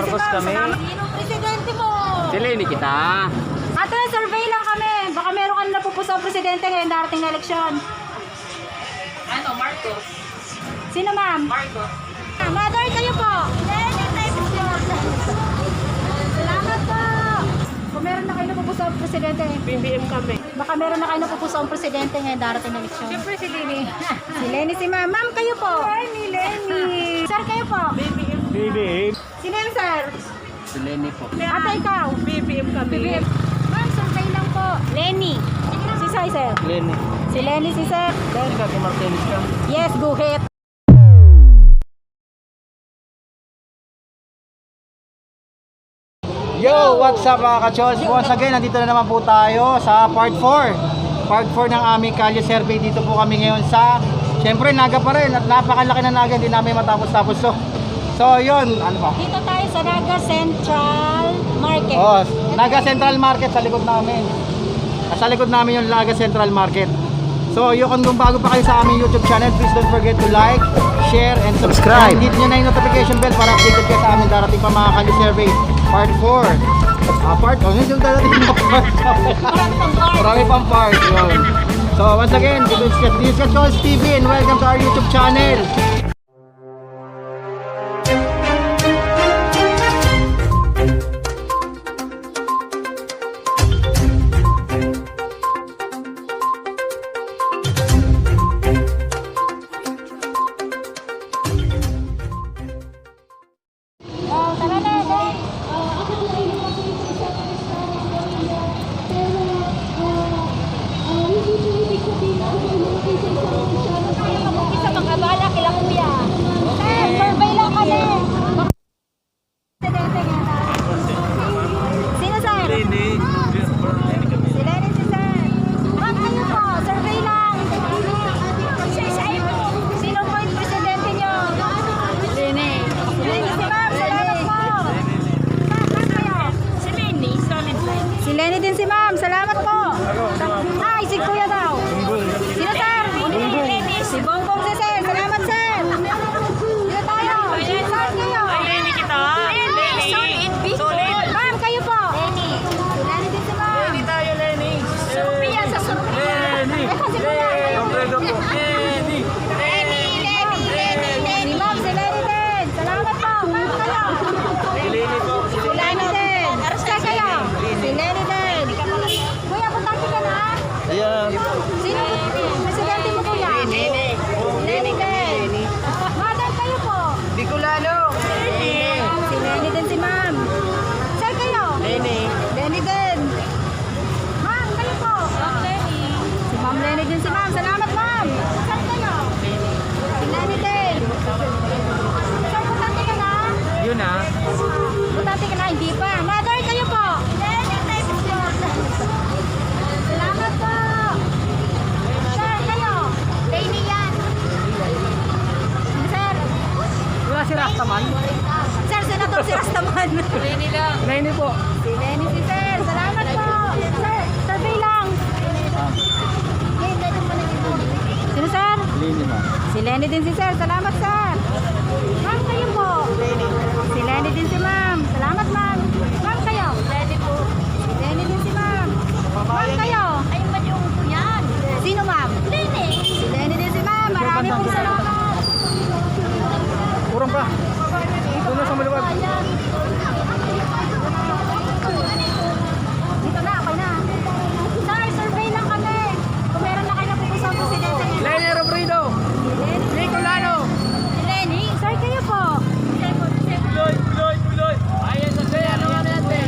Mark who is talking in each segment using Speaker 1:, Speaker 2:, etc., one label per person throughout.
Speaker 1: Marcos kami.
Speaker 2: Sino presidente mo?
Speaker 1: Sileni kita.
Speaker 2: Ate, survey lang kami. Baka meron ka na napupusang presidente ngayon darating na eleksyon.
Speaker 3: Ano, Marcos?
Speaker 2: Sino ma'am?
Speaker 3: Marcos.
Speaker 2: Mother, kayo po. Salamat po. Kung meron na kayo napupusang presidente.
Speaker 3: BBM kami.
Speaker 2: Baka meron na kayo napupusang presidente ngayon darating na eleksyon.
Speaker 3: Siyempre si Lini.
Speaker 2: Si Lenny, si ma'am. Ma'am, kayo po. Lenny. Sir, kayo po.
Speaker 3: BBM.
Speaker 1: BBM.
Speaker 2: Sino yun, sir?
Speaker 1: Sileni po.
Speaker 2: Ate, ikaw.
Speaker 3: BBM kami.
Speaker 2: BBM. Ma'am, survey lang po. Lenny. Si Sai, sir.
Speaker 1: Sileni.
Speaker 2: Si Lenny, si sir.
Speaker 1: Ikaw kay Martinez ka.
Speaker 2: Yes, guhit.
Speaker 4: Yo, what's up mga ka-chols? Once again, nandito na naman po tayo sa part 4. Part 4 ng aming kalye survey. Dito po kami ngayon sa, syempre Naga pa rin at napakalaki na Naga, hindi namin matapos-tapos to. So yun, ano ba?
Speaker 2: Dito tayo sa Naga Central Market.
Speaker 4: Oh, Naga Central Market sa likod namin. Sa likod namin yung Naga Central Market. So yun, kung bago pa kayo sa aming YouTube channel, please don't forget to like, share, and subscribe. And hit nyo na yung notification bell para updated kayo sa amin darating pa mga kalye survey. Part 4. Yung darating na part. Marami pang part. Yun. So once again, this is Ka-Chols TV and welcome to our YouTube channel.
Speaker 2: Oh, tara na, guys. Isa mag-abala kila kuya. Sir, survey lang kami. Sino, sir?
Speaker 1: Sileni.
Speaker 2: Si Lenny, si sir. Ma'am, kayo po, survey lang. Sino po yung presidente nyo? Lenny. Si Lenny, si ma'am, salamat po. Ma'am kayo?
Speaker 3: Si Lini, solid line.
Speaker 2: Si Lenny din si ma'am, salamat po. Ay, si kuya daw. Sino, sir? Si Bongbong si sir, salamat sir. Sino tayo? Sir kayo?
Speaker 3: Lini kita. Lini. Solid.
Speaker 2: Ma'am, kayo po. Lenny. Si Lenny din si ma'am.
Speaker 3: Lini tayo, Lini.
Speaker 2: Sophia sa Sophia.
Speaker 1: Lenny.
Speaker 2: Eko si kuya.
Speaker 1: Kompleto po.
Speaker 2: Lenny. Si ma'am, si Lenny din. Salamat po. Ma'am, kayo.
Speaker 1: Sileni po.
Speaker 2: Si Lenny din. Sir kayo? Si Lenny din. Kuya, puntakin ka na.
Speaker 1: Ayan.
Speaker 2: Sino presidente mo kuya?
Speaker 3: Lini.
Speaker 2: Lenny din. Madam, kayo po.
Speaker 3: Bicolano.
Speaker 2: Si Lenny din si ma'am. Sir kayo?
Speaker 3: Lini.
Speaker 2: Lenny din. Ma'am, kayo po. Lenny. Si ma'am Lenny din si ma'am. Salamat ma'am. Sir kayo? Si Lenny din. Sir, butante ka na?
Speaker 1: Yun ah.
Speaker 2: Butante ka na? Hindi pa. Mother, kayo po. Salamat po. Sir, kayo? Lenny yan. Sir.
Speaker 4: Wala si Rastaman.
Speaker 2: Sir, Senator si Rastaman.
Speaker 3: Lini lang.
Speaker 4: Lenny po.
Speaker 2: Si Lenny si Sir. Salamat po. Sir, survey lang. Sino, sir?
Speaker 1: Sileni ma.
Speaker 2: Si Lenny din si Sir. Salamat, sir. Ma'am, kayo po. Si Lenny din si ma'am. Salamat, ma'am. Ma'am, kayo? Lenny po. Si Lenny din si ma'am. Ma'am, kayo? Ay, yung yan. Sino, ma'am? Lenny. Si Lenny din si ma'am. Marami pong salamat.
Speaker 4: Kurang pa. Ito na sa maluwag.
Speaker 2: Dito na, okay na. Sir, survey lang kami. Kung meron na kayo napupusang presidente ngayon.
Speaker 4: Lenny Robredo.
Speaker 2: Lenny.
Speaker 4: Bicolano.
Speaker 2: Lenny? Sir, kayo po.
Speaker 1: Piloy.
Speaker 3: Ayan sa saya. Ano nga natin?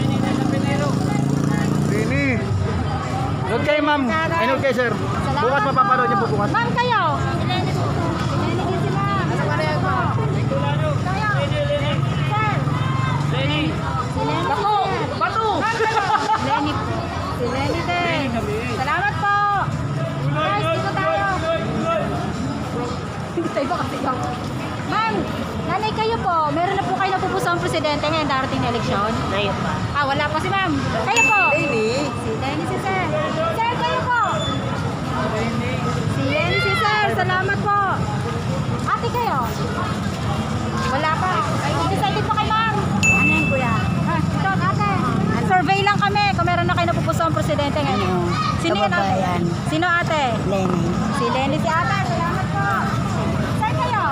Speaker 4: Lenny. Nood kayo ma'am. Ay nood kayo sir. Bukas mapapanood niyo po bukas.
Speaker 2: Ma'am, kayo? Si Lenny po. Si Lenny din si ma'am. Ano pa rin po?
Speaker 3: Bicolano.
Speaker 2: Kayo? Sir.
Speaker 3: Lini.
Speaker 2: Si Lenny.
Speaker 3: Bato.
Speaker 2: Ma'am, kayo? Lenny. Si Lenny din. Salamat po. Guys, dito tayo. Tayo ba kasi ikaw? Ma'am, nanay kayo po. Meron na po kayo napupusang presidente ngayon darating na eleksyon?
Speaker 3: Ngayon pa.
Speaker 2: Ah, wala po si ma'am. Kayo po?
Speaker 3: Lini.
Speaker 2: Si Lenny si Sir. Sir, kayo po? Si Lenny si Sir. Salamat po. Ate kayo? Wala pa. Ay, decided pa kay ma'am. Ano yung Sino ate?
Speaker 5: Lenny.
Speaker 2: Si Lenny si ate. Salamat po. Saan kayo?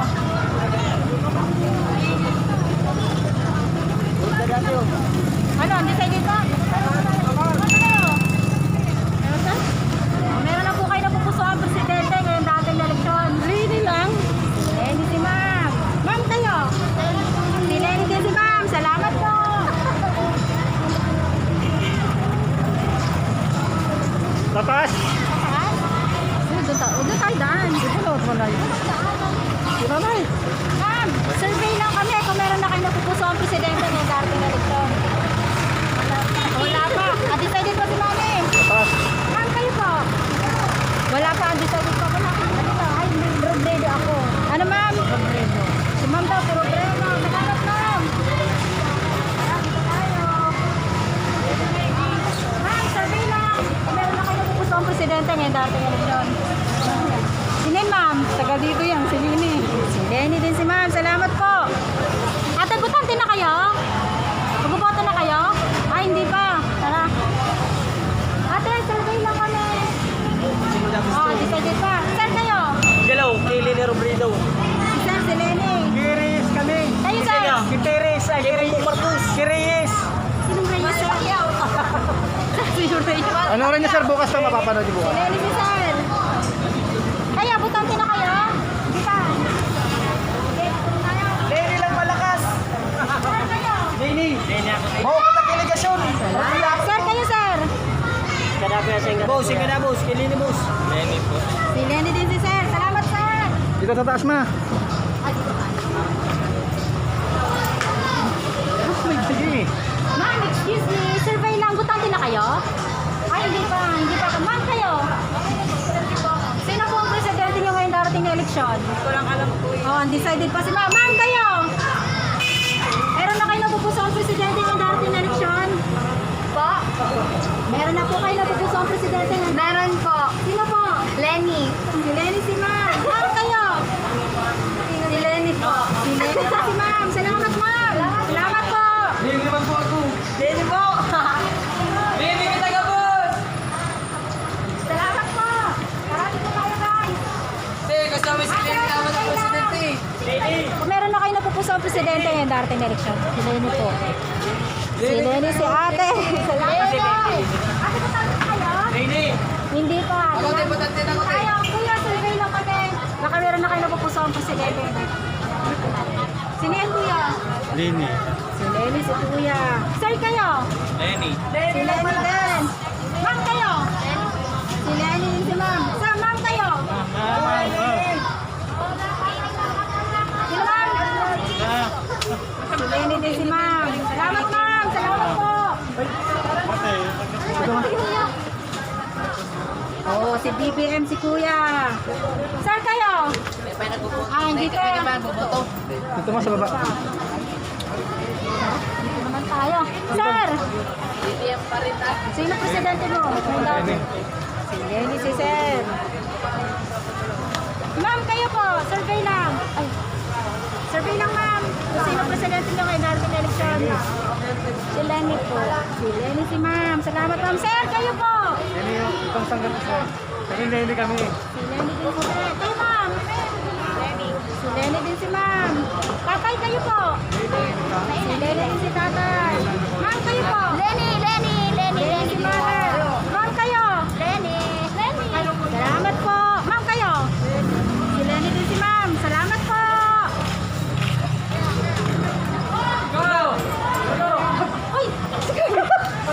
Speaker 2: Ano, hindi sa dito? Ano kayo? Meron na po kayo na pupuso ang presidente ngayong dating eleksyon. Really lang? Si Lenny si ma'am. Ma'am kayo? Si Lenny din si ma'am. Salamat po.
Speaker 4: Tatas!
Speaker 2: Doon tayo daan. Ma'am, survey lang kami kung meron na kayo napupuso ang presidente ngayong dating eleksyon. Wala pa. Undecided pa si mami.
Speaker 4: Tatas!
Speaker 2: Ma'am, kayo po. Wala pa, undecided pa. Wala pa. Ano ba? Ay, Robredo ako. Ano ma'am? Robredo. Si ma'am daw, si Robredo. Salamat ma'am. Dito tayo. Ma'am, survey lang. Kung meron na kayo napupuso ang presidente ngayong dating eleksyon. Sino yun, ma'am? Taga dito yan, si Lenny. Si Lenny din si ma'am. Salamat po. Ate, butante na kayo? Magboboto na kayo? Ay, hindi pa. Tara. Ate, survey lang kami. Oh, decided pa. Saan kayo?
Speaker 1: Hello, kay Lenny Robredo.
Speaker 2: Si Sir, si Lenny.
Speaker 1: Kiris kami.
Speaker 2: Kayo, sir.
Speaker 1: Si Teres, ay Kiris. Kireyes.
Speaker 2: Sinong Reyes, sir? Sinong Reyes?
Speaker 4: Ano rin niya sir bukas na mapapanood niyo
Speaker 2: Si
Speaker 4: bukas?
Speaker 2: Lenny, si Sir. Kaya, butante na kayo? Hindi pa. Okay, tayo.
Speaker 1: Lenny lang malakas.
Speaker 2: Saan kayo?
Speaker 1: Lenny. Lenny ako. Mau ka tag delegasyon.
Speaker 2: Sir, kayo, sir.
Speaker 1: Boss, sige na boss. Kay Lenny boss. Lenny po.
Speaker 2: Si Lenny din si Sir. Salamat, sir.
Speaker 4: Dito sa taas ma.
Speaker 2: Ay, dito pa.
Speaker 4: Sige.
Speaker 2: Ma'am, excuse me. Survey lang. Butante na kayo? Ay, hindi pa. Hindi pa. Ma'am, kayo? Sino po ang presidente nyo ngayong darating na eleksyon? Hindi ko lang alam po. Oh, undecided pa si ma'am. Ma'am, kayo? Meron na kayo napupuso ang presidente ngayong darating na eleksyon? Po? Meron na po kayo napupuso ang presidente ngayong Meron po. Sino po? Lenny. Si Lenny si ma'am. Ma'am, kayo? Si Lenny po. Si Lenny po si ma'am. Salamat, ma'am. Salamat po.
Speaker 1: Lenny naman po ako.
Speaker 2: Lenny po.
Speaker 1: Lenny, may taga boss.
Speaker 2: Salamat po. Marami po kayo, guys.
Speaker 1: Kasama si Lenny naman ang presidente. Lenny.
Speaker 2: Kung meron na kayo napupuso ang presidente ngayong darating na eleksyon. Si Lenny po. Si Lenny, si ate. Salamat po. Ate, butante na kayo?
Speaker 1: Lenny.
Speaker 2: Hindi pa.
Speaker 1: Ako din, butante na ako din.
Speaker 2: Tayo, kuya, survey lang kami. Baka meron na kayo napupuso ang presidente. Sino yan, kuya?
Speaker 1: Lenny.
Speaker 2: Si Lenny, si kuya. Sir, kayo?
Speaker 1: Lenny.
Speaker 2: Si Lenny din. Ma'am, kayo? Si Lenny din si ma'am. Sir, ma'am, kayo? Sino, ma'am? Si Lenny din si ma'am. Salamat, ma'am. Salamat po. Oh, si BBM si kuya. Sir, kayo? Ah, hindi ko.
Speaker 4: Dito mo sa baba.
Speaker 2: Dito naman tayo. Sir! Sino presidente mo? Si Lenny, si Sir. Ma'am, kayo po. Survey lang. Ay. Survey lang, ma'am. Kung sino presidente nyo ngayon darating na eleksyon? Si Lenny po. Si Lenny, si ma'am. Salamat, ma'am. Sir, kayo po.
Speaker 4: Yan yung itong sanggat sir. Kasi hindi kami.
Speaker 2: Si Lenny din si Sir. Kayo, ma'am. Si Lenny din si ma'am. Tatay, kayo po. Si Lenny din si tatay. Ma'am, kayo po. Lenny si mother. Ma'am, kayo. Lenny. Salamat po. Ma'am, kayo. Si Lenny din si ma'am. Salamat po. Uy!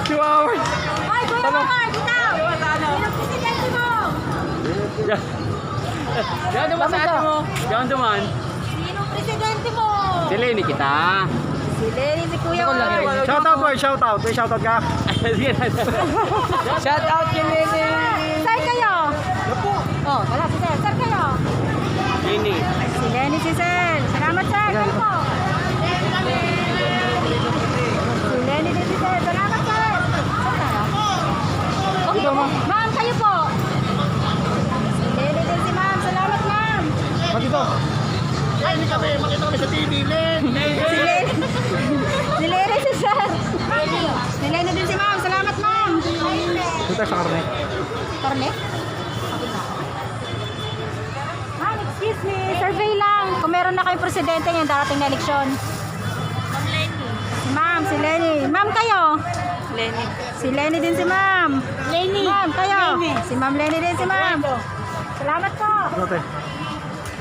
Speaker 4: 2 hours.
Speaker 2: Ay, Kuya Omar, bitaw. Sino presidente mo?
Speaker 3: Diyan naman sa atin mo. Diyan duman.
Speaker 2: Sino presidente mo?
Speaker 3: Si Lenny kita.
Speaker 2: Si Lenny, si Kuya Omar.
Speaker 4: Shout out boy, shout out. May shout out ka.
Speaker 3: Shout out kay Lenny.
Speaker 2: Saan kayo? Oh, wala si Sir. Saan kayo?
Speaker 3: Lenny.
Speaker 2: Si Lenny, si Sir. Salamat, Sir. Kayo po. Si Lenny din si Sir. Salamat, Sir. Saan tayo? Okay.
Speaker 4: Dito, ma'am.
Speaker 2: Ma'am, kayo po. Si Lenny din si ma'am. Salamat, ma'am.
Speaker 4: Dito.
Speaker 2: Si Lenny. Si Lenny, si Sir. Si Lenny din si ma'am. Salamat, ma'am.
Speaker 4: Dito sa karne.
Speaker 2: Karne? survey lang. Kung meron na kayong presidente ngayong darating na eleksyon. Ma'am, si Lenny. Ma'am, kayo?
Speaker 1: Lenny.
Speaker 2: Si Lenny din si ma'am.
Speaker 1: Lenny.
Speaker 2: Ma'am, kayo?
Speaker 1: Lenny.
Speaker 2: Si ma'am Lenny din si ma'am. Salamat po.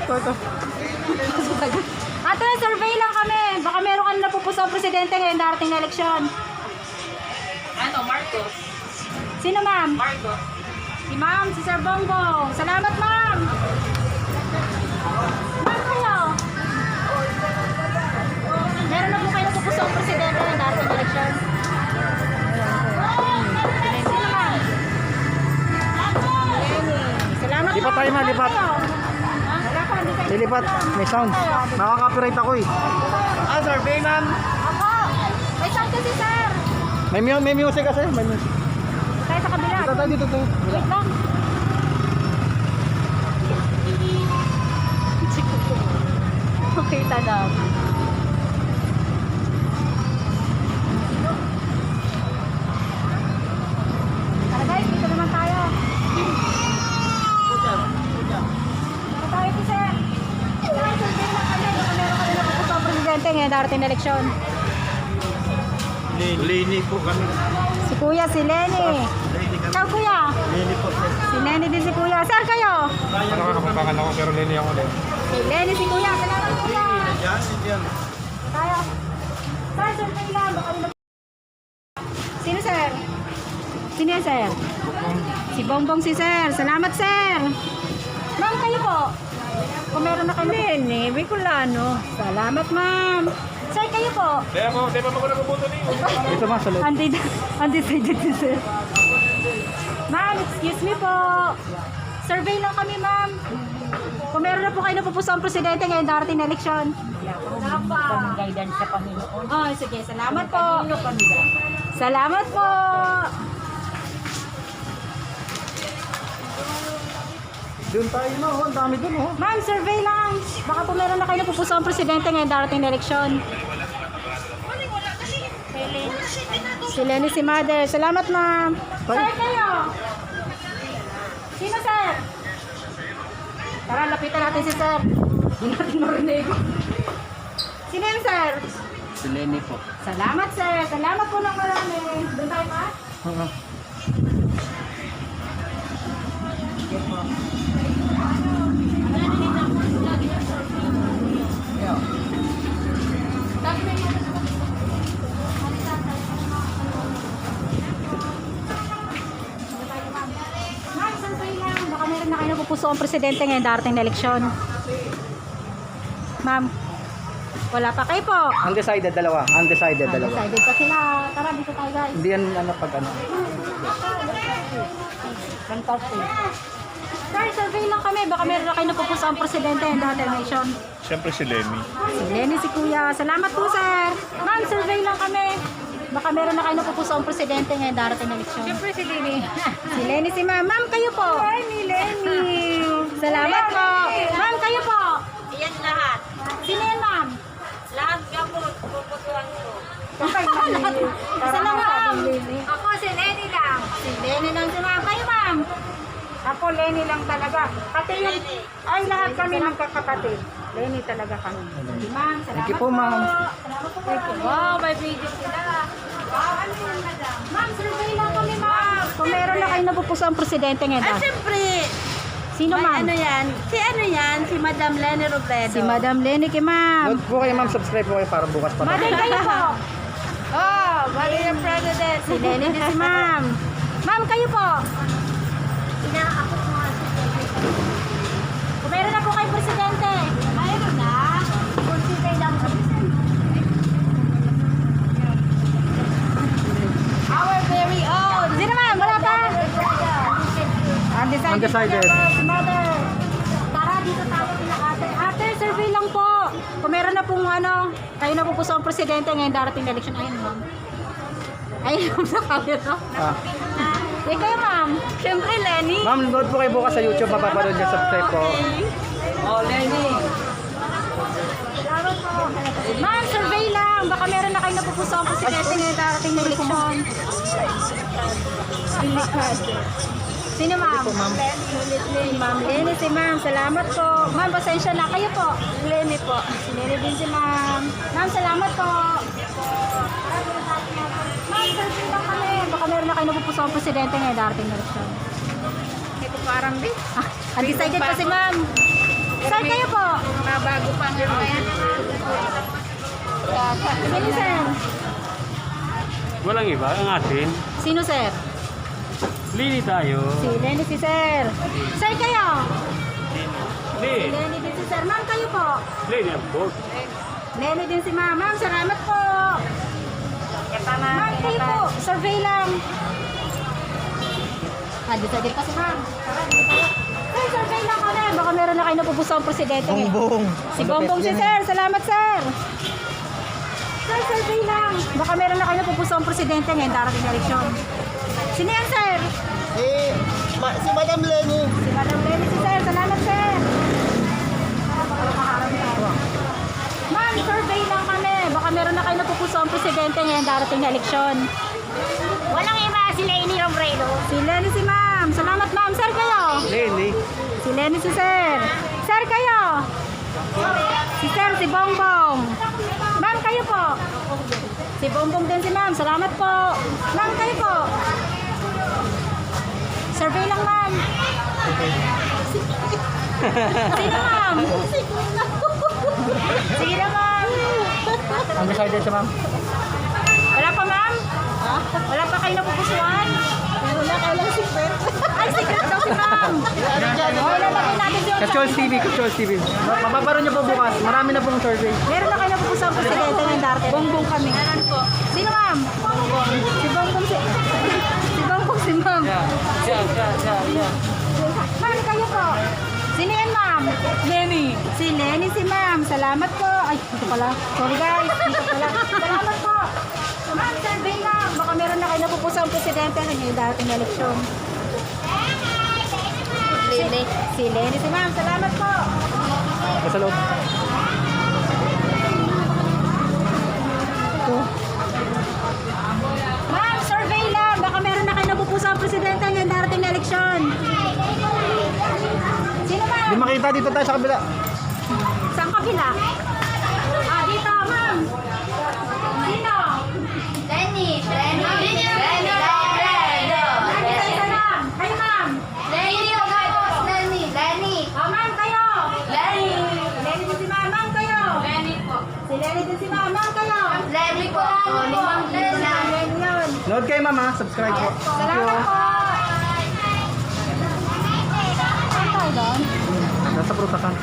Speaker 4: Ito.
Speaker 2: Ate, survey lang kami. Baka meron ka na napupuso ang presidente ngayong darating na eleksyon.
Speaker 1: Ano, Marcos?
Speaker 2: Sino ma'am?
Speaker 1: Marcos.
Speaker 2: Si ma'am, si Sir Bongbong. Salamat ma'am. Ma'am, kayo? Meron na po kayo napupuso ang presidente ngayong darating na eleksyon. Sino ma'am? Salamat
Speaker 4: Lipat tayo, ma'am, lipat.
Speaker 2: Wala pa, hindi kayo.
Speaker 4: Lilipat. May sound. Nakaka-copyright ako eh. Survey, ma'am.
Speaker 2: Ako. May sound kasi sir.
Speaker 4: May music kasi. May music.
Speaker 2: Tayo sa kabila.
Speaker 4: Dito tayo, dito tayo.
Speaker 2: Wait lang. Okay, tadam. Tara guys, dito naman tayo. Dito tayo po sir. Guys, survey lang kami. Baka meron kami napupuso ang presidente ngayon darating na eleksyon.
Speaker 4: Lenny po kami.
Speaker 2: Si Kuya, si Lenny. Ikaw Kuya?
Speaker 4: Lenny po.
Speaker 2: Si Lenny din si Kuya. Sir kayo?
Speaker 4: Nakakapapangan ako pero Lenny ako din.
Speaker 2: Si Lenny si Kuya. Salamat Kuya.
Speaker 4: Yan.
Speaker 2: Tayo. Sir, survey lang. Baka nila... Sino sir? Sino yan sir? Si Bongbong si sir. Salamat sir. Ma'am, kayo po? Kung meron na kayo... Lenny, Bicolano. Salamat ma'am. Sir, kayo po?
Speaker 4: Dito mas sa loob.
Speaker 2: Undecided si sir. Ma'am, excuse me po. Survey lang kami, ma'am. Kung meron na po kayo napupuso ang presidente ngayon darating na eleksyon. Wala pa.
Speaker 1: Guidance sa Panginoon.
Speaker 2: Oh, sige. Salamat po. Salamat po.
Speaker 4: Doon tayo na, oh. Ang dami doon, oh.
Speaker 2: Ma'am, survey lang. Baka po meron na kayo napupuso ang presidente ngayon darating na eleksyon. Si Lenny, si Mother. Salamat, ma'am. Sir, kayo? Sino, sir? Tara, lapitan natin si sir. Hindi natin marinig. Sino yun, sir?
Speaker 3: Si Lenny po.
Speaker 2: Salamat, sir. Salamat po ng marami. Doon tayo pa? Ma'am, survey lang. Baka meron na kayo napupuso ang presidente ngayon darating na eleksyon. Ma'am, wala pa kayo po.
Speaker 4: Undecided, dalawa. Undecided, dalawa.
Speaker 2: Decided pa sila. Tara, dito tayo guys.
Speaker 4: Hindi yan ano pag ano.
Speaker 2: Sir, survey lang kami. Baka meron na kayo napupuso ang presidente ngayon darating na eleksyon.
Speaker 5: Siyempre si Lenny.
Speaker 2: Si Lenny, si Kuya. Salamat po, sir. Ma'am, survey lang kami. Baka meron na kayo napupuso ang presidente ngayon darating na eleksyon.
Speaker 1: Siyempre si Lenny.
Speaker 2: Si Lenny, si ma'am. Ma'am, kayo po.
Speaker 1: Lenny.
Speaker 2: Salamat po. Ma'am, kayo po.
Speaker 1: Yan lahat.
Speaker 2: Sino yan, ma'am?
Speaker 1: Lahat gamot. Puputuan ko.
Speaker 2: Isa lang, ma'am.
Speaker 1: Ako si Lenny lang.
Speaker 2: Si Lenny lang si ma'am. Kayo, ma'am.
Speaker 6: Ako, Lenny lang talaga. Pati yung, ay lahat kami magkakapatid. Lenny talaga kami.
Speaker 2: Si ma'am, salamat
Speaker 4: Thank you po, ma'am.
Speaker 2: Salamat po, ma'am.
Speaker 1: Wow, may video sila.
Speaker 2: Ano yun, madam? Ma'am, survey lang kami, ma'am. Kung meron na kayo napupuso ang presidente ngayon.
Speaker 1: Ah, siyempre.
Speaker 2: Sino,
Speaker 1: May
Speaker 2: ma'am?
Speaker 1: ano yan? Si Madam Lenny Robredo.
Speaker 2: Si Madam Lenny kay ma'am.
Speaker 4: Note po kayo, ma'am. Subscribe po kayo para bukas pa.
Speaker 2: Mother, kayo po.
Speaker 1: Oh, Mali yung President.
Speaker 2: Si Lenny din si ma'am. Ma'am, kayo po.
Speaker 1: Inaakot mo nga si
Speaker 2: Kung meron na po kayo presidente.
Speaker 1: Mayroon na. Consider lang sa Our very own.
Speaker 2: Sino, ma'am? Wala pa.
Speaker 4: Undecided.
Speaker 2: Si Mother. Tara, dito tayo kila ate. Ate, survey lang po. Kung meron na pong ano, kayo na pupuso ang presidente ngayon darating na election. Ayun, ma'am. Ayun, sa camera.
Speaker 4: Ah.
Speaker 2: Eh, kayo, ma'am.
Speaker 1: Siyempre, Lenny.
Speaker 4: Ma'am, note po kayo bukas sa YouTube. Mapapanood niyo. Subscribe po.
Speaker 3: Oh, Lenny.
Speaker 2: Ma'am, survey lang. Baka meron na kayo napupuso ang presidente ngayon darating na eleksyon. Sino ma'am? Si Ma'am Lenny, si ma'am. Salamat po. Ma'am, pasensya na kayo po. Lenny po. Si Lenny din si ma'am. Ma'am, salamat po. Ma'am, survey lang kami. Baka meron na kayo napupuso ang presidente ngayon darating na eleksyon.
Speaker 6: Hindi ko parang di.
Speaker 2: Undecided po si ma'am. Saan kayo po?
Speaker 6: Mabago pa nga yan.
Speaker 2: Sino sir?
Speaker 1: Walang iba, ang atin.
Speaker 2: Sino sir?
Speaker 1: Lili tayo.
Speaker 2: Si Lenny, si sir. Sir kayo? Si
Speaker 1: Lili.
Speaker 2: Lenny din si sir. Ma'am, kayo po?
Speaker 1: Lili ang board.
Speaker 2: Lenny din si ma'am. Ma'am, salamat po. Ma'am, kayo po. Survey lang. Undecided pa si ma'am. Sir, survey lang kami. Baka meron na kayo napupuso ang presidente.
Speaker 4: Bongbong.
Speaker 2: Si Bongbong si sir. Salamat sir. Sir, survey lang. Baka meron na kayo napupuso ang presidente ngayon darating na eleksyon. Sino yan sir?
Speaker 4: Si Madam Lenny.
Speaker 2: Si Madam Lenny si sir. Salamat sir. Ma'am, survey lang kami. Baka meron na kayo napupuso ang presidente ngayon darating na eleksyon.
Speaker 6: Walang iba si Lenny Robredo.
Speaker 2: Si Lenny si ma'am. Salamat ma'am. Sir kayo?
Speaker 1: Lili.
Speaker 2: Si Lenny si sir. Sir kayo? Si sir, si Bongbong. Ma'am, kayo po? Si Bongbong din si ma'am. Salamat po. Ma'am, kayo po? Survey lang ma'am. Sino ma'am? Sino ma'am?
Speaker 4: Undecided siya, ma'am.
Speaker 2: Wala pa ma'am? Wala pa kayo napupusuan? Wala kayo lang secret. Ay, secret daw si ma'am. Wala na kayo natin yung
Speaker 4: Kachols TV, Kachols TV. Mapaparo niyo po bukas. Marami na pong survey.
Speaker 2: meron na kayo napupusuan presidente ng darating. Bongbong kami. Sino ma'am? Si Bongbong si... Si Bongbong si ma'am. Ma'am, kayo po. Sino yan ma'am? Lenny. Si Lenny si ma'am. Salamat po. Ay, dito pala. Sorry guys. Dito pala. Salamat po. Ma'am, survey lang. Baka meron na kayo napupusuan presidente ng darating na eleksyon.
Speaker 6: Lenny.
Speaker 2: Si Lenny si ma'am. Salamat po.
Speaker 4: Sa loob.
Speaker 2: Ma'am, survey lang. Baka meron na kayo napupusuan presidente ng darating na eleksyon. Sino ma'am?
Speaker 4: Di makita dito tayo sa kabila.
Speaker 2: Saan kabila? Ah, dito, ma'am. Sino?
Speaker 6: Lenny. Lenny Robredo.
Speaker 2: Isa lang. Kayo, ma'am.
Speaker 6: Lenny Robredo. Lenny.
Speaker 2: Ah, ma'am, kayo.
Speaker 6: Lenny.
Speaker 2: Lenny din si ma'am. Ma'am, kayo.
Speaker 6: Lenny po.
Speaker 2: Si Lenny din si ma'am. Ma'am, kayo.
Speaker 6: Lenny po.
Speaker 2: Lenny yun.
Speaker 4: Nood kayo, ma'am, ha? Subscribe po.
Speaker 2: Salamat po. Saan tayo doon?
Speaker 4: Nasa prutasan.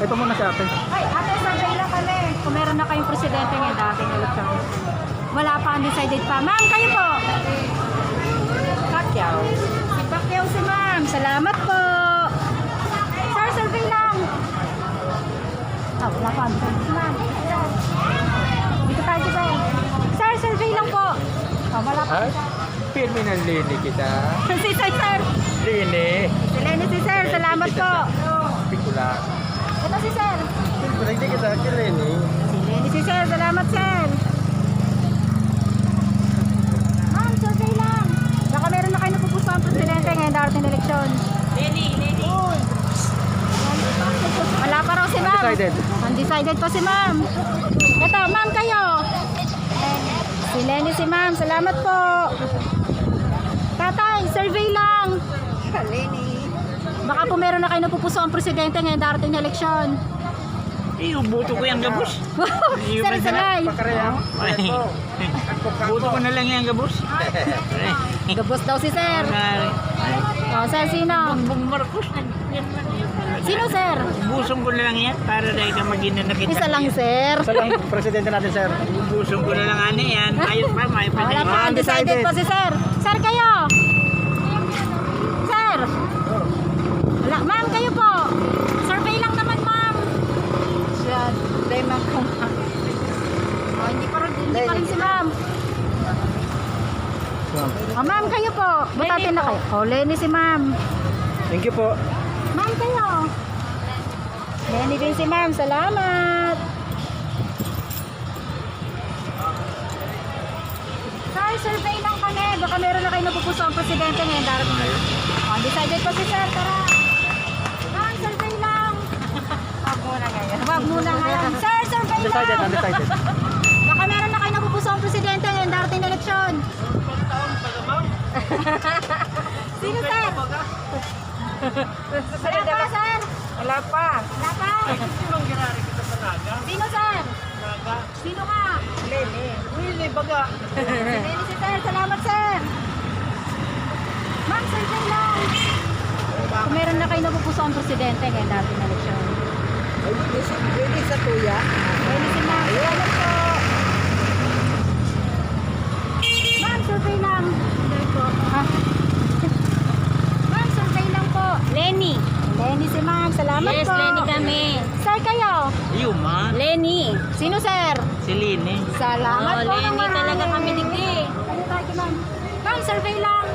Speaker 4: Ito muna si ate.
Speaker 2: Ay, ate, survey lang kami. Kung meron na kayong presidente ngayon dating eleksyon. Wala pa, undecided pa. Ma'am, kayo po. Pacquiao. Si Pacquiao si ma'am. Salamat po. Sir, survey lang. Ah, wala pa, undecided si ma'am. Dito tayo dito. Sir, survey lang po. Ah, wala pa.
Speaker 1: Pirmi ng Lili kita.
Speaker 2: Si sir.
Speaker 1: Lili.
Speaker 2: Si Lenny si sir. Salamat po.
Speaker 1: Pikula.
Speaker 2: Ito si sir.
Speaker 1: Hindi kita, Lili.
Speaker 2: Si Lenny si sir. Salamat sir. Ma'am, survey lang. Baka meron na kayo napupuso ang presidente ngayon darating na eleksyon.
Speaker 6: Lenny.
Speaker 2: Wala pa raw si ma'am.
Speaker 4: Undecided.
Speaker 2: Undecided pa si ma'am. Ito, ma'am kayo. Si Lenny si ma'am. Salamat po. Tatay, survey lang.
Speaker 6: Lenny.
Speaker 2: Baka po meron na kayo napupuso ang presidente ngayon darating na eleksyon.
Speaker 3: Buto ko yung gabos.
Speaker 2: Sari-saray.
Speaker 3: Buto ko na lang yung gabos.
Speaker 2: Gabos daw si sir. O, sir, sino?
Speaker 3: Bung Marcos.
Speaker 2: Sino, sir?
Speaker 3: Busong ko na lang yan para dahil ka magina na kita.
Speaker 2: Isa lang, sir.
Speaker 4: Isa lang presidente natin, sir.
Speaker 3: Busong ko na lang ano yan. Ayos pa, may pa.
Speaker 2: Wala pa, undecided pa si sir. Sir, kayo. Sir. Wala, ma'am, kayo po. Survey lang naman, ma'am. Siya, lemang kong oh, hindi pa rin si ma'am. Oh, ma'am, kayo po. Butatin na kayo. Oh, Lenny si ma'am.
Speaker 4: Thank you po.
Speaker 2: Ma'am, kayo. Lenny din si ma'am. Salamat. Sir, survey lang kayo. kami. Baka meron na kayo napupuso ang presidente ngayon. Darating na. Undecided pa si sir. Tara. Ma'am, survey lang. Wag muna ngayon. Sir, survey
Speaker 4: Undecided,
Speaker 2: lang.
Speaker 4: undecided.
Speaker 2: Baka meron na kayo napupuso ang presidente ngayon. Darating na eleksyon. Sino, sir? Wala pa, sir.
Speaker 6: Wala pa.
Speaker 2: Wala pa. Sino, sir? Sino ka?
Speaker 3: Willy, baga.
Speaker 2: Leni si sir. Salamat, sir. Ma'am, survey lang. Kung meron na kayo napupuso ang presidente ngayon darating na eleksyon.
Speaker 6: Ready sa tuya.
Speaker 2: Leni si ma'am. Salamat po. Ma'am, survey lang. Ha? Ma'am, survey lang po. Lenny. Lenny si ma'am. Salamat
Speaker 5: Yes,
Speaker 2: po.
Speaker 5: Lenny kami.
Speaker 2: Sir kayo.
Speaker 3: Yuma.
Speaker 5: Lenny.
Speaker 2: Sino, sir?
Speaker 3: Si Lini.
Speaker 2: Salamat
Speaker 5: Oh,
Speaker 2: po.
Speaker 5: Lenny
Speaker 2: naman.
Speaker 5: talaga kami digdi.
Speaker 2: Ano tayo kay ma'am? Ma'am, survey lang.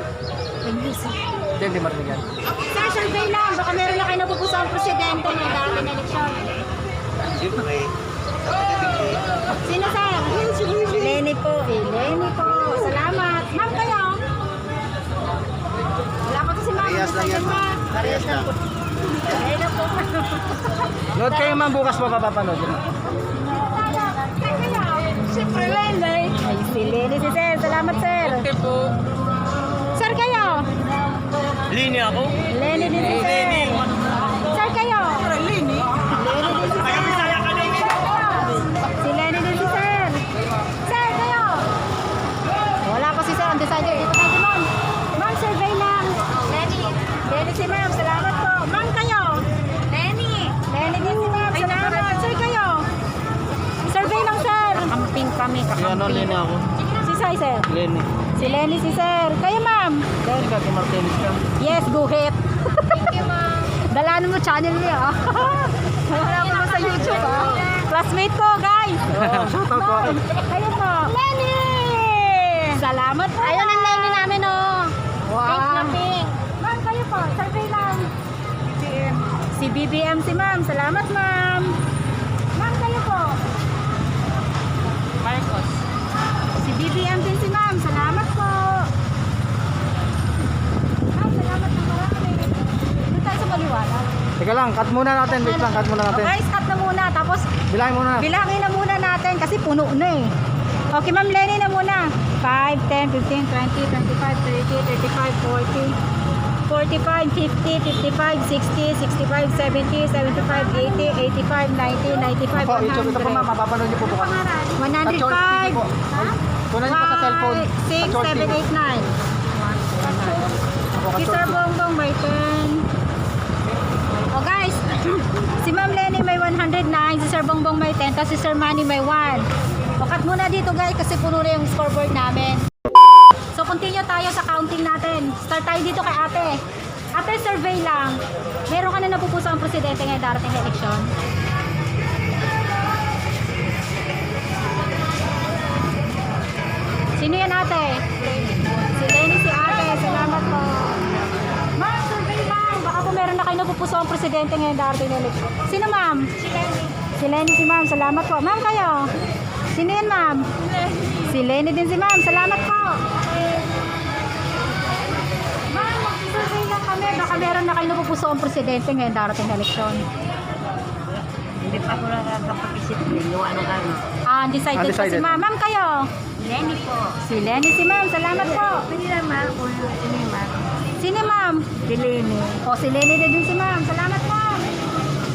Speaker 4: Hindi marinig yan.
Speaker 2: Sir, survey lang. Baka meron na kayo napupuso ang presidente ng darating na eleksyon. Sino, sir? Si Lenny po. Si Lenny po. Salamat. Ma'am, kayo? Wala pa to si ma'am.
Speaker 4: Parehas lang yan, ma'am. Parehas lang.
Speaker 2: Ayun na po.
Speaker 4: Load kayo ma'am, bukas pa papapanood.
Speaker 2: Sir, kayo? Siyempre, Lenny. Ay, si Lenny si sir. Salamat, sir.
Speaker 3: Okay po.
Speaker 2: Sir, kayo?
Speaker 3: Lini ako?
Speaker 2: Lenny din si sir. Sir, kayo? Lenny din si sir. Si Lenny din si sir. Sir, kayo? Wala pa si sir. Undecided. Dito tayo si ma'am. Ma'am, survey lang. Lenny. Lenny si ma'am. Salamat po. Ma'am, kayo? Lenny. Lenny din si ma'am. Salamat. Sir, kayo? Survey lang, sir.
Speaker 5: Kamping kami.
Speaker 4: Si ano, Lenny ako.
Speaker 2: Si Sai, sir.
Speaker 4: Lenny.
Speaker 2: Si Lenny si sir. Kayo, ma'am?
Speaker 4: Kaya ka, si Martinez ka.
Speaker 2: Yes, guhit. Thank you, ma'am. Dalaan mo channel niya, ah. Wala mo sa YouTube, ah. Classmate ko, guys.
Speaker 4: Shout out po.
Speaker 2: Kayo po. Lenny! Salamat po.
Speaker 5: Ayun ang Lenny namin, oh.
Speaker 2: Wow.
Speaker 5: Pink na pink.
Speaker 2: Ma'am, kayo po. Survey lang. Si BBM si ma'am. Salamat, ma'am. Ma'am, kayo po.
Speaker 3: Marcos.
Speaker 2: Si BBM din si ma'am. Salamat po. Ma'am, salamat na marami. Doon tayo sa Baliwala.
Speaker 4: Teka lang, cut muna natin. Wait lang, cut muna natin.
Speaker 2: Okay, start na muna. Tapos,
Speaker 4: Bilangin muna.
Speaker 2: bilangin na muna natin kasi puno na eh. Okay, Ma'am Lenny na muna. 5, 10, 15, 20, 25, 30, 35, 40, 45, 50, 55, 60, 65, 70, 75, 80, 85, 90, 95,
Speaker 4: Po, YouTube, ito po ma'am,
Speaker 2: 100.
Speaker 4: mapapanood niyo po bukas.
Speaker 2: 105.
Speaker 4: Kunan niyo po sa cellphone.
Speaker 2: 5, 6,
Speaker 4: Kachol
Speaker 2: 7,
Speaker 4: TV.
Speaker 2: 8, 9.
Speaker 4: Ako,
Speaker 2: Si
Speaker 4: Kachol
Speaker 2: Sir
Speaker 4: TV.
Speaker 2: Bongbong may 10. Oh guys, si Ma'am Lenny may 109, si Sir Bongbong may 10, tapos si Sir Manny may 1. Cut muna dito guys kasi puno na yung scoreboard namin. So continue tayo sa counting natin. Start tayo dito kay ate. Ate, survey lang. Meron ka na napupuso ang presidente ngayong darating na eleksyon? Sino yan ate? Si Lenny si ate. Salamat po. Ma'am, survey lang. Baka po meron na kayo napupuso ang presidente ngayong darating na eleksyon. Sino ma'am? Si Lenny. Si Lenny si ma'am. Salamat po. Ma'am kayo? Sino yan ma'am? Si Lenny din si ma'am. Salamat po. Ma'am, mag-survey lang kami. Baka meron na kayo napupuso ang presidente ngayong darating na eleksyon.
Speaker 5: Hindi pa ako nakakapag-isip ninyo anong ano.
Speaker 2: Undecided pa si
Speaker 4: Undecided.
Speaker 2: ma'am. Ma'am kayo?
Speaker 5: Lenny po.
Speaker 2: Si Lenny si ma'am. Salamat po.
Speaker 5: Pwede naman kung sino yung ma'am.
Speaker 2: Sino ma'am?
Speaker 5: Si Lenny.
Speaker 2: O, si Lenny na din si ma'am. Salamat ma'am.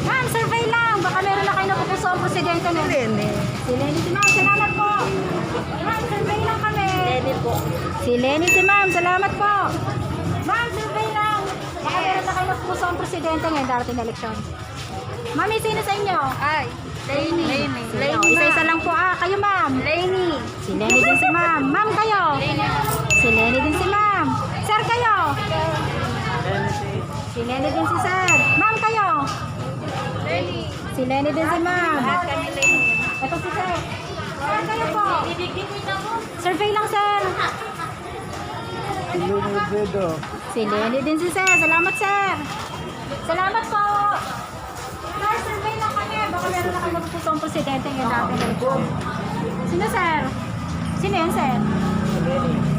Speaker 2: Ma'am, survey lang. Baka meron na kayo napupuso ang presidente ngayon.
Speaker 5: Lenny.
Speaker 2: Si Lenny si ma'am. Salamat po. Ma'am, survey lang kami.
Speaker 5: Lenny po.
Speaker 2: Si Lenny si ma'am. Salamat po. Ma'am, survey lang. Baka meron na kayo napupuso ang presidente ngayon darating na eleksyon. Mami, sino sa inyo?
Speaker 5: Ay. Lenny. Lenny.
Speaker 2: O, isa-isa lang po. Kayo ma'am.
Speaker 5: Lenny.
Speaker 2: Si Lenny din si ma'am. Ma'am, kayo? Si Lenny din si ma'am. Sir, kayo? Si Lenny din si sir. Ma'am, kayo?
Speaker 5: Lenny.
Speaker 2: Si Lenny din si ma'am.
Speaker 5: Lahat kami Lenny.
Speaker 2: Ito si sir. Sir, kayo po? Survey lang, sir. Si Lenny din si sir. Salamat, sir. Salamat po. Sir, survey lang kami. Baka meron na kayo napupuso ang presidente ngayon natin. Sino, sir? Sino yan, sir?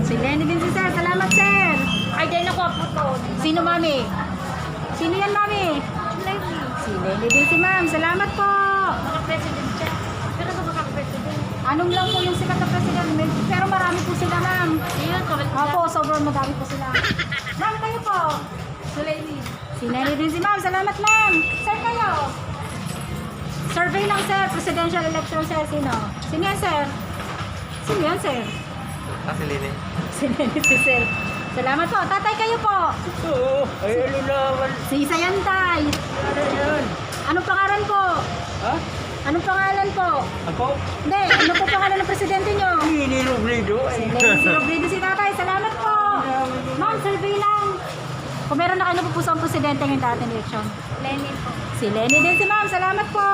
Speaker 2: Si Lenny din si sir. Salamat, sir.
Speaker 6: Ay, dahil ako po to.
Speaker 2: Sino, mami? Sino yan, mami? Si Lenny din si ma'am. Salamat po.
Speaker 6: Mga president siya. Pero ba mga president?
Speaker 2: Anong lang po yung sikat na president? Pero marami po sila, ma'am.
Speaker 6: Ayun, comment ko
Speaker 2: Opo, sobrang madami po sila. Ma'am, kayo po.
Speaker 6: Si Lenny.
Speaker 2: Si Lenny din si ma'am. Salamat, ma'am. Sir, kayo. Survey lang, sir. Presidential election, sir. Sino? Sino yan, sir? Sino yan, sir?
Speaker 3: Kasi Lini.
Speaker 2: Si Lenny, si sir. Salamat po. Tatay, kayo po.
Speaker 3: Oo. Ay, ano naman.
Speaker 2: Si Isa yan, tay.
Speaker 3: Ano yan?
Speaker 2: Anong pangalan po?
Speaker 3: Ha?
Speaker 2: Anong pangalan po?
Speaker 3: Ako?
Speaker 2: Hindi, ano po pangalan ng presidente nyo?
Speaker 3: Lini Robredo.
Speaker 2: Si Lenny, si Robredo, si tatay. Salamat po. Ma'am, survey lang. Kung meron na kayo napupuso ang presidente ngayong dating election.
Speaker 6: Lenny po.
Speaker 2: Si Lenny din si ma'am. Salamat po.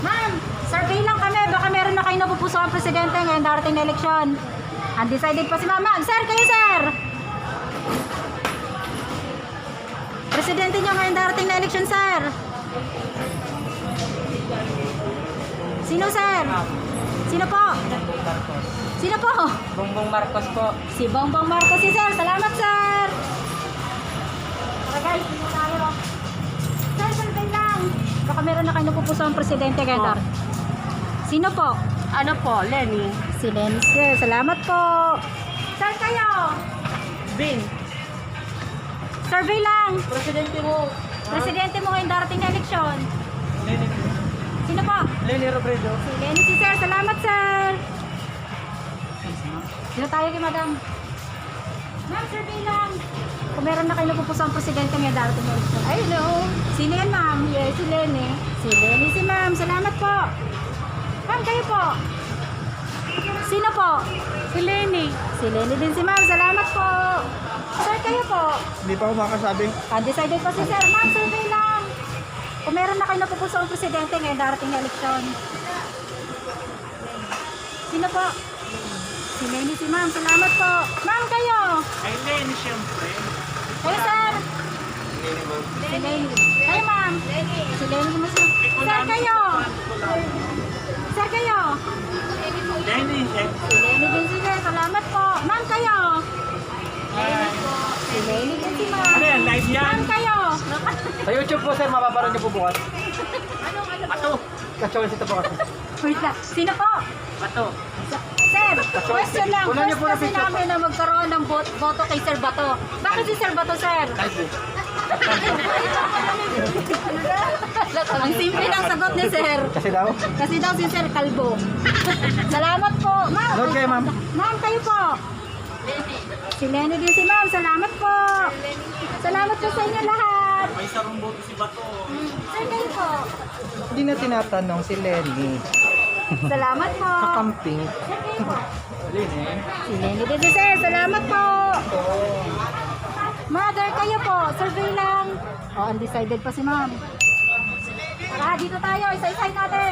Speaker 2: Ma'am, survey lang kami. Baka meron na kayo napupuso ang presidente ngayong darating na eleksyon. Undecided pa si ma'am. Ma'am, sir, kayo sir. Presidente niyo ngayong darating na eleksyon, sir. Sino, sir? Sino po? Sino po?
Speaker 3: Bongbong Marcos po.
Speaker 2: Si Bongbong Marcos, si sir. Salamat, sir. Tara guys, dito tayo. Sir, survey lang. Baka meron na kayo napupuso ang presidente ngayon darating. Sino po?
Speaker 6: Ano po, Lenny?
Speaker 2: Si Lenny, sir. Salamat po. Sir, kayo.
Speaker 3: Bin.
Speaker 2: Survey lang.
Speaker 3: Presidente mo.
Speaker 2: Presidente mo ngayong darating na eleksyon.
Speaker 3: Lini.
Speaker 2: Sino po?
Speaker 3: Lini Robredo.
Speaker 2: Si Lenny, si sir. Salamat, sir. Dito tayo kay madam. Ma'am, survey lang. Kung meron na kayo napupuso ang presidente ngayong darating na eleksyon.
Speaker 6: Ay, no.
Speaker 2: Sino yan, ma'am?
Speaker 6: Yes, si Lenny.
Speaker 2: Si Lenny, si ma'am. Salamat po. Ma'am, kayo po. Sino po?
Speaker 6: Si Lenny.
Speaker 2: Si Lenny din si ma'am. Salamat po. Sir, kayo po.
Speaker 4: Hindi pa ako makasabi.
Speaker 2: Undecided pa si sir. Ma'am, survey lang. Kung meron na kayo napupuso ang presidente ngayong darating na eleksyon. Sino po? Si Lenny, si ma'am. Salamat po. Ma'am, kayo.
Speaker 3: Ay, Lini siyempre.
Speaker 2: Kayo, sir. Si Lenny. Kayo, ma'am. Si Lenny, si ma'am. Sir, kayo. Sir, kayo.
Speaker 3: Lini.
Speaker 2: Si Lenny din si sir. Salamat po. Ma'am, kayo. Si Lenny din si ma'am.
Speaker 3: Ano yan? Live yan?
Speaker 2: Ma'am, kayo.
Speaker 4: Sa YouTube po, sir, mapaparoon niyo po bukas.
Speaker 3: Pato.
Speaker 4: Ka-choice ito po kasi.
Speaker 2: Wait lang. Sino po?
Speaker 3: Pato.
Speaker 2: Sir, question lang.
Speaker 4: Kunan niyo
Speaker 2: First
Speaker 4: po na
Speaker 2: kasi
Speaker 4: picture
Speaker 2: namin na magkaroon ng boto kay Sir Bato. Bakit si Sir Bato, sir? Ang simple ng sagot ni Sir.
Speaker 4: Kasi daw.
Speaker 2: Kasi daw si Sir Kalbo. Salamat po. Ma'am.
Speaker 4: Note kayo, ma'am.
Speaker 2: Ma'am, kayo po. Si Lenny din si ma'am. Salamat po. Salamat po sa inyo lahat.
Speaker 3: May sarong boto si Bato.
Speaker 2: Sir, kayo po.
Speaker 4: Hindi na tinatanong si Lenny.
Speaker 2: Salamat po.
Speaker 4: Camping.
Speaker 2: Sir, kayo po.
Speaker 3: Lini.
Speaker 2: Si Lenny din si Sir. Salamat po. Mother, kayo po. Survey lang. Oh, undecided pa si ma'am. Tara, dito tayo. Isa-isahin natin.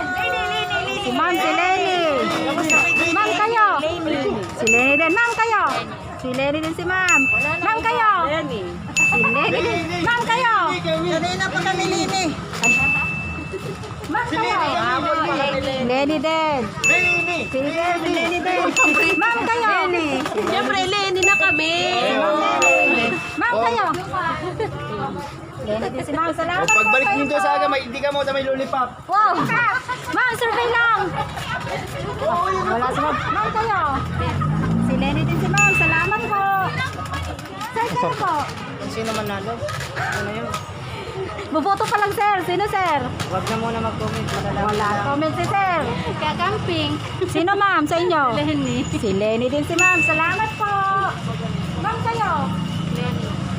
Speaker 2: Si ma'am, si Lenny. Ma'am, kayo. Si Lenny din. Ma'am, kayo. Si Lenny din si ma'am. Ma'am, kayo. Si Lenny din. Ma'am, kayo.
Speaker 6: Kanina pa kami, Lenny.
Speaker 2: Ma'am, kayo. Lenny din. Si Lenny din. Ma'am, kayo.
Speaker 6: Siyempre, Lenny na kami.
Speaker 2: Ma'am, kayo. Lenny din si ma'am. Salamat po.
Speaker 4: Pagbalik
Speaker 2: kayo
Speaker 4: nito
Speaker 2: po.
Speaker 4: sa aga, may hindi ka mo sa may lollipop.
Speaker 2: Wow! Ma'am, survey lang! Wala si ma'am. Ma'am, kayo! Si Lenny din si ma'am. Salamat po! Sir, kayo po?
Speaker 3: Sino manalo? Ano yun?
Speaker 2: Boboto pa lang, sir. Sino, sir?
Speaker 3: Huwag na muna mag-comment.
Speaker 2: Wala. Comment si sir.
Speaker 6: Kakamping.
Speaker 2: Sino, ma'am? Sa inyo?
Speaker 6: Lenny.
Speaker 2: Si Lenny din si ma'am. Salamat po! Ma'am, kayo?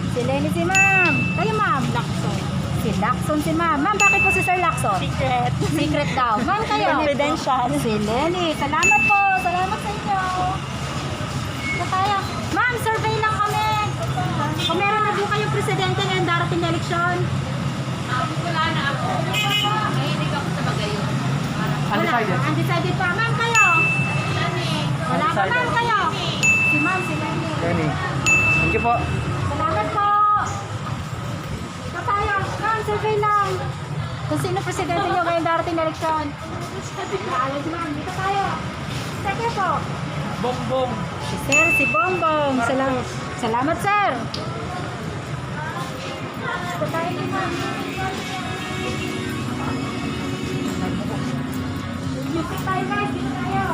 Speaker 2: Si Lenny si ma'am. Kayo, ma'am? Lacson. Si Lacson si ma'am. Ma'am, bakit po si Sir Lacson?
Speaker 6: Secret.
Speaker 2: Secret daw. Ma'am, kayo?
Speaker 6: Confidential.
Speaker 2: Si Lenny. Salamat po. Salamat sa inyo. Ito tayo. Ma'am, survey lang kami. Kung meron na po kayong presidente ngayong darating na eleksyon.
Speaker 6: Wala na ako. Mahilig ako sa bagayo.
Speaker 4: Undecided.
Speaker 2: Undecided pa. Ma'am, kayo? Wala pa. Ma'am, kayo? Si ma'am, si Lenny.
Speaker 4: Lenny. Thank you po.
Speaker 2: Salamat po. Ito tayo. Ma'am, survey lang. Kung sino presidente nyo ngayong darating na eleksyon. Alam si ma'am, dito tayo. Sir po.
Speaker 3: Bongbong.
Speaker 2: Si Sir, si Bongbong. Salamat, sir. Dito tayo ni ma'am. Dito tayo guys, dito tayo.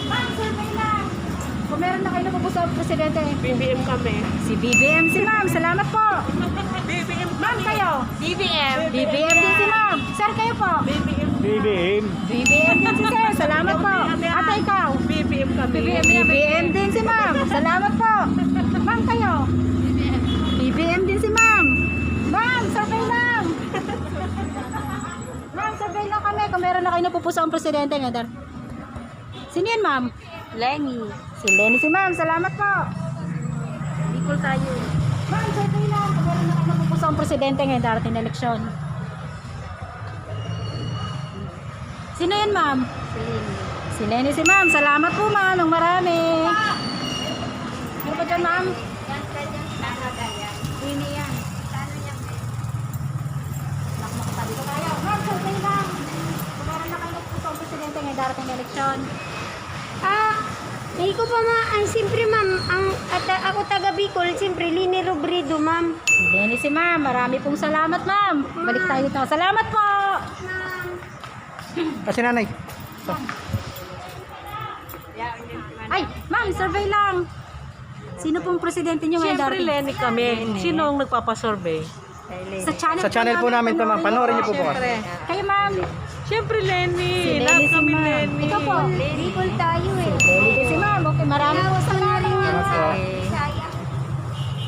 Speaker 2: Ma'am, survey lang. Kung meron na kayo napupuso ang presidente.
Speaker 6: BBM kami.
Speaker 2: Si BBM si ma'am. Salamat po.
Speaker 6: BBM
Speaker 2: Ma'am kayo.
Speaker 5: BBM.
Speaker 2: BBM din si ma'am. Sir kayo po.
Speaker 3: BBM.
Speaker 2: BBM din si sir. Salamat po. Ate ikaw.
Speaker 6: BBM kami.
Speaker 2: BBM din si ma'am. Salamat po. Ma'am kayo. BBM din si ma'am. Ma'am, survey lang. Ma'am, survey lang kami kung meron na kayo napupuso ang presidente ngayon. Sino yan ma'am?
Speaker 5: Lenny.
Speaker 2: Si Lenny si ma'am. Salamat po.
Speaker 5: Bicol tayo.
Speaker 2: Ma'am, survey lang kung meron na kayo napupuso ang presidente ngayon darating na eleksyon. Sino yan ma'am? Si Lenny si ma'am. Salamat po ma'am. Ang marami. Ano ba dyan ma'am? Ini yan. Nakmakatabi ko tayo. Ma'am, survey lang. Kung meron na kayo napupuso ang presidente ngayon darating na eleksyon.
Speaker 5: Hindi ko pa siyempre ma'am, ako taga Bicol, siyempre Lini Robredo ma'am.
Speaker 2: Si Lenny si ma'am. Marami pong salamat ma'am. Balik tayo dito. Salamat po.
Speaker 4: Kasi nanay.
Speaker 2: Ay, ma'am, survey lang. Sino pong presidente nyo ngayon
Speaker 6: Siyempre
Speaker 2: darating?
Speaker 6: Lenny kami. Sino ang nagpapasurvey?
Speaker 2: Sa
Speaker 4: Sa channel po namin ito, ma'am. Panoorin niyo po bukas.
Speaker 2: Kayo ma'am.
Speaker 6: Siyempre
Speaker 2: Si
Speaker 6: Lenny.
Speaker 2: Lenny
Speaker 6: Love
Speaker 2: si
Speaker 6: kami
Speaker 2: ma'am.
Speaker 6: Lenny.
Speaker 2: Ikaw po.
Speaker 5: Bicol tayo eh.
Speaker 2: Lenny si ma'am. Okay, marami po salamat.
Speaker 5: Sayang.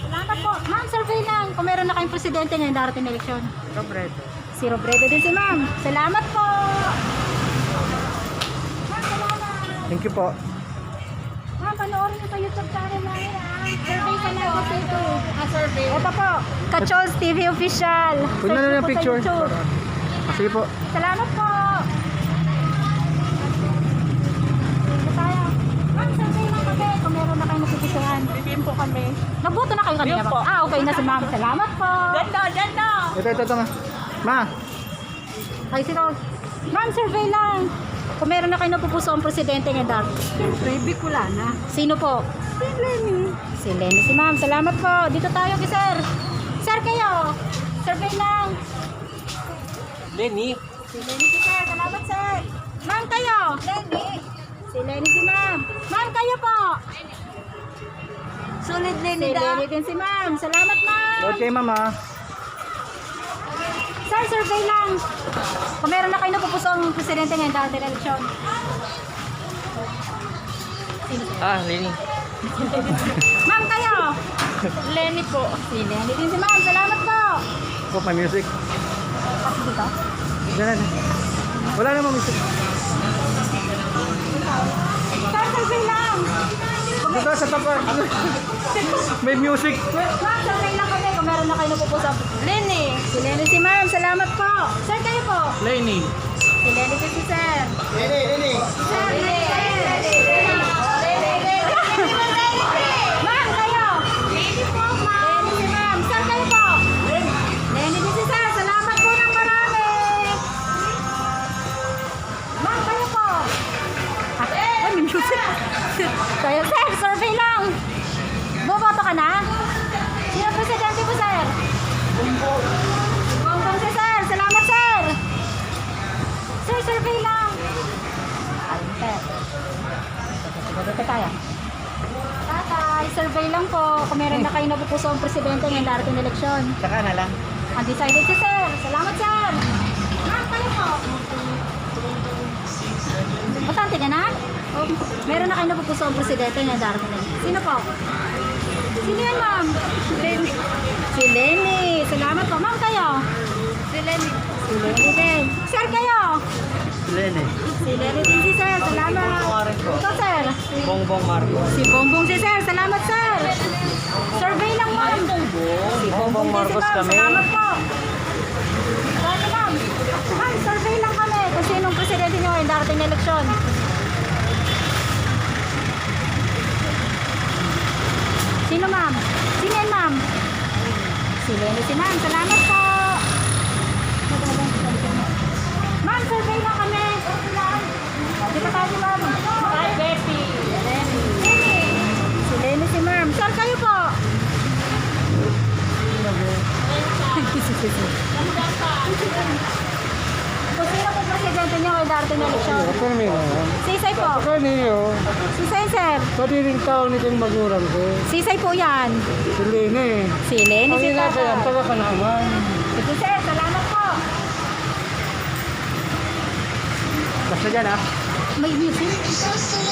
Speaker 2: Salamat po. Ma'am, survey lang. Kung meron na kayong presidente ngayon darating na eleksyon.
Speaker 6: Robredo.
Speaker 2: Si Robredo din si ma'am. Salamat po. Ma'am, salamat.
Speaker 4: Thank you po.
Speaker 2: Ma'am, panoorin niyo sa YouTube channel namin survey sa natin sa ito. Survey. Ito po. Kachols TV Official.
Speaker 4: Huwag na
Speaker 2: Search
Speaker 4: lang
Speaker 2: niyo po sa
Speaker 4: picture.
Speaker 2: YouTube.
Speaker 4: Sige po.
Speaker 2: Salamat po. Dito tayo. Ma'am, survey lang kami kung meron na kayong napupusuhan.
Speaker 6: BBM po kami.
Speaker 2: Nagboto na kayo kanina
Speaker 6: Yun
Speaker 2: ba?
Speaker 6: po.
Speaker 2: Okay na si ma'am. Salamat po.
Speaker 6: Danda!
Speaker 4: Ito, ma. Ma.
Speaker 2: Ay, sino? Ma'am, survey lang. Kung meron na kayo napupuso ang presidente ngayon dati.
Speaker 6: Bicolana.
Speaker 2: Sino po?
Speaker 6: Si Lenny.
Speaker 2: Si Lenny si ma'am. Salamat po. Dito tayo kay sir. Sir kayo. Survey lang.
Speaker 3: Lenny.
Speaker 2: Si Lenny si sir. Salamat sir. Ma'am kayo. Lenny. Si Lenny si ma'am. Ma'am kayo po.
Speaker 5: Sulit
Speaker 2: Si
Speaker 5: Lenny
Speaker 2: Lenny din si ma'am. Salamat ma'am.
Speaker 4: Load kay mama.
Speaker 2: Sir, survey lang. Kung meron na kayo napupuso ang presidente ngayon dahil ng eleksyon.
Speaker 3: Lenny.
Speaker 2: Ma'am kayo.
Speaker 6: Lenny po.
Speaker 2: Si Lenny din si ma'am. Salamat po.
Speaker 4: Po, may music.
Speaker 2: Kasi dito.
Speaker 4: Diyan. Wala namang music.
Speaker 2: Sir, survey lang.
Speaker 4: Dito sa tapar. May music.
Speaker 2: Ma'am, survey lang kami kung meron na kayo napupuso. Lenny. Si Lenny si ma'am. Salamat po. Sir, kayo po.
Speaker 3: Lenny.
Speaker 2: Si Lenny din si sir.
Speaker 4: Lenny.
Speaker 2: Sir, Lenny. Ma'am, kayo. Lenny po, ma'am. Lenny si ma'am. Sir, kayo po. Lenny din si sir. Salamat po ng marami. Ma'am, kayo po. Ay, may music. Kayo, sir. Survey lang. Boboto ka na? Sino presidente po, sir? Bongbong si sir. Salamat, sir. Sir, survey lang. Ayun, sir. Dito tayo. Tatay, survey lang po. Kung meron na kayo napupuso ang presidente ngayong darating na eleksyon.
Speaker 3: Saka na lang.
Speaker 2: Undecided si sir. Salamat, sir. Ma'am, kayo po. Bastante ka na? O, meron na kayo napupuso ang presidente ngayong darating na eleksyon. Sino po? Sino yan, ma'am? Lenny. Si Lenny. Salamat po. Ma'am, kayo?
Speaker 5: Si Lenny.
Speaker 2: Si Lenny din. Sir, kayo?
Speaker 3: Lenny.
Speaker 2: Si Lenny din si sir. Salamat. Ito, sir.
Speaker 3: Bongbong Marcos.
Speaker 2: Si Bongbong si sir. Salamat, sir. Survey lang, ma'am. Si
Speaker 3: Bongbong Marcos
Speaker 2: ma'am.
Speaker 3: kami.
Speaker 2: Salamat po. Salamat, ma'am. Ma'am, survey lang kami kung sinong presidente nyo ngayong darating na eleksyon. Sino, ma'am? Sino yan, ma'am? Si Lenny si ma'am. Salamat po. Ma'am, survey lang kami. Dito tayo, ma'am. Hi, Beppy. Lenny. Si Lenny, si ma'am. Sir, kayo po. Kung sino po presidente niyo kay darating na eleksyon? Sisay po. Sisay, sir.
Speaker 7: Pwede rin tao nitong magulang ko.
Speaker 2: Sisay po yan.
Speaker 7: Si Lene.
Speaker 2: Si Lenny,
Speaker 7: Ang
Speaker 2: si
Speaker 7: ina ko yan,
Speaker 2: Tata.
Speaker 7: taga ka naman.
Speaker 2: Sige, sir. Salamat po.
Speaker 4: Basta dyan ha.
Speaker 2: May music?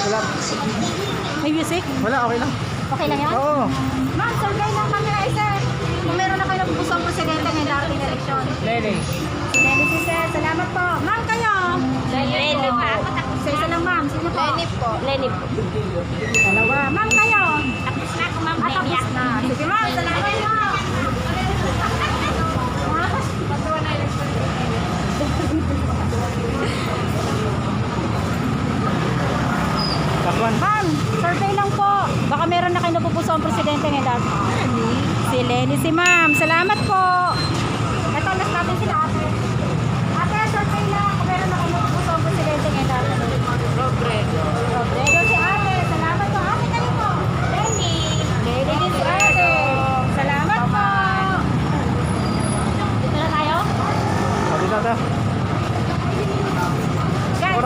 Speaker 4: Wala.
Speaker 2: May music?
Speaker 4: Wala, okay lang.
Speaker 2: Okay lang yan?
Speaker 4: Oo.
Speaker 2: Ma'am, survey lang kami ay sir. Kung meron na kayo pusong presidente ngayong darating na eleksyon.
Speaker 3: Lenny.
Speaker 2: Si Lenny, si sir. Salamat po. Ma'am, kayo?
Speaker 5: Lenny pa.
Speaker 2: Isa lang, ma'am. Sino po?
Speaker 5: Lenny po. Lenny po.
Speaker 2: Dalawa. Ma'am, kayo?
Speaker 5: Tapos na ako, ma'am.
Speaker 2: Tapos na. Sige, ma'am. Salamat po. Ma'am, survey lang po. Baka meron na kayo napupuso ang presidente ngayon. Si Lenny, si ma'am. Salamat po. Ito, last natin sila ate. Ate, survey lang. Kung meron na kayo napupuso ang presidente ngayon. Robredo, si ate. Salamat po. Ate, kayo po. Lenny. Lenny din si ate. Salamat po. Dito na tayo?
Speaker 4: Sabi tata.
Speaker 2: Guys.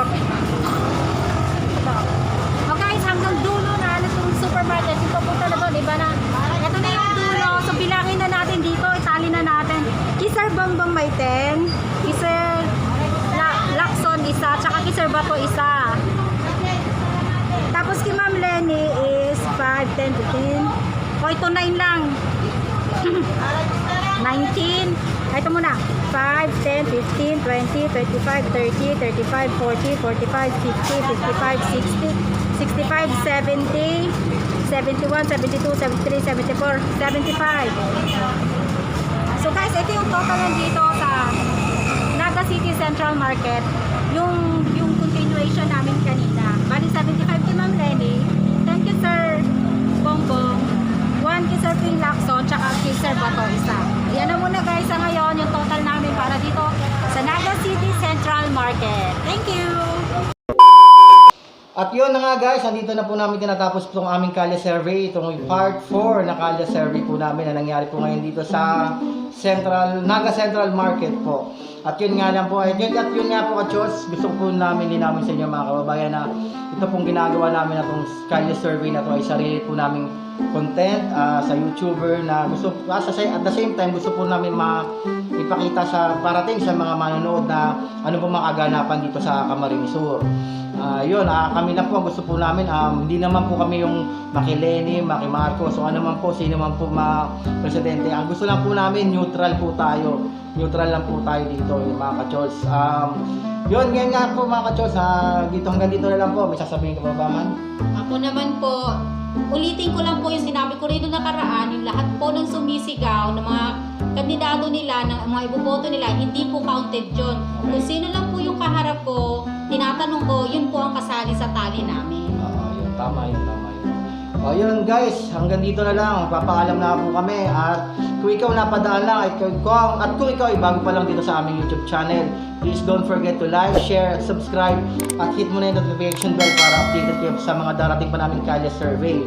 Speaker 2: Oh guys, hanggang dulo na ano itong supermarket. Dito po talaga, di ba na? Ito na yung dulo. So bilangin na natin dito, itali na natin. Kisar Bambang may 10. Kisar Lacson isa, tsaka Kisar Bato isa. Tapos kay Ma'am Lenny is 5, 10, 15. O ito 9 lang. 19. Ito muna. 5, 10, 15, 20, 25, 30, 35, 40, 45, 50, 55, 60, 65, 70, 71, 72, 73, 74, 75. So guys, ito yung total nandito sa Naga City Central Market. Yung continuation namin kanina. Bali 75 kay Ma'am Lenny. Thank you sir Bongbong. 1 kay Sir Ping Lacson, tsaka kay Sir Bato isa. Yan na muna guys sa ngayon yung total namin para dito sa Naga City Central Market. Thank you!
Speaker 4: At yun na nga guys, andito na po namin tinatapos itong aming kalye survey. Itong part 4 na kalye survey po namin na nangyari po ngayon dito sa Naga Central Market po. At yun nga lang po, at yun nga po ka-Chos, gusto po namin linamin sa inyo mga kababayan na ito pong ginagawa namin na itong kalye survey na to ay sarili po naming content sa YouTuber na gusto at the same time gusto po namin ipakita sa parating sa mga manonood na ano po mga kaganapan dito sa Camarines Sur. Kami lang po gusto po namin hindi naman po kami yung Maki Lenny, Maki Marcos o ano man po, sino man po presidente. Ang gusto lang po namin neutral po tayo. Neutral lang po tayo dito yung mga ka-Chols. Ngayon nga po mga ka-Chols, hanggang dito na lang po. May sasabihin ka pa ba man?
Speaker 8: Ako naman po, ulitin ko lang po yung sinabi ko rin noong nakaraan, yung lahat po ng sumisigaw, ng mga kandidato nila, ng mga iboboto nila, hindi po counted yun. Kung sino lang po yung kaharap ko, tinatanong ko, yun po ang kasali sa tali namin.
Speaker 4: Yun, tama yun. Yun guys, hanggang dito na lang. Papaalam na po kami. At kung ikaw napadaan lang, at kung ikaw ay bago pa lang dito sa aming YouTube channel, please don't forget to like, share, subscribe, at hit mo na yung notification bell para updated kayo sa mga darating pa namin kalye survey.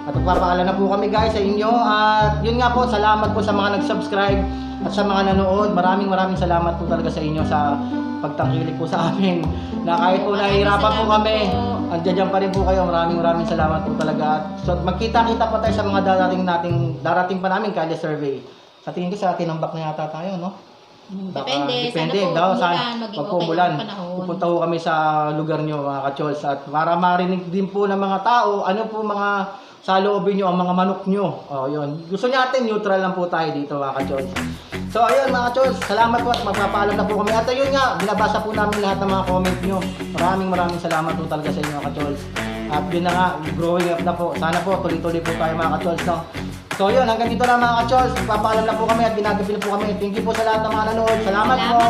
Speaker 4: At magpapaalam na po kami guys sa inyo. At yun nga po, salamat po sa mga nag-subscribe at sa mga nanood. Maraming salamat po talaga sa inyo sa pagtangkilik po sa amin. Na kahit po nahihirapan po kami, andiyan pa rin po kayo. Maraming salamat po talaga. So magkita-kita pa tayo sa mga darating pa namin kalye survey. Sa tingin ko sa tinambak na yata tayo, no?
Speaker 8: Depende.
Speaker 4: Sana po umulan. Pupunta ho kami sa lugar nyo mga ka-Chols. At para marinig din po ng mga tao, ano po mga sa loobin nyo, ang mga manok nyo. Yun. Gusto natin neutral lang po tayo dito mga ka-Chols. So ayun mga ka-Chols, salamat po at magpapaalam na po kami. At ayun nga, binabasa po namin lahat ng mga comment nyo. Maraming salamat po talaga sa inyo ka-Chols. At yun na nga, growing up na po. Sana po tuloy-tuloy po tayo mga ka-Chols, no? So yun, hanggang dito na mga ka-Chols. Magpapaalam na po kami at ginagabi na po kami. Thank you po sa lahat ng mga nanood. Salamat po.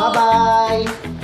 Speaker 4: Bye-bye!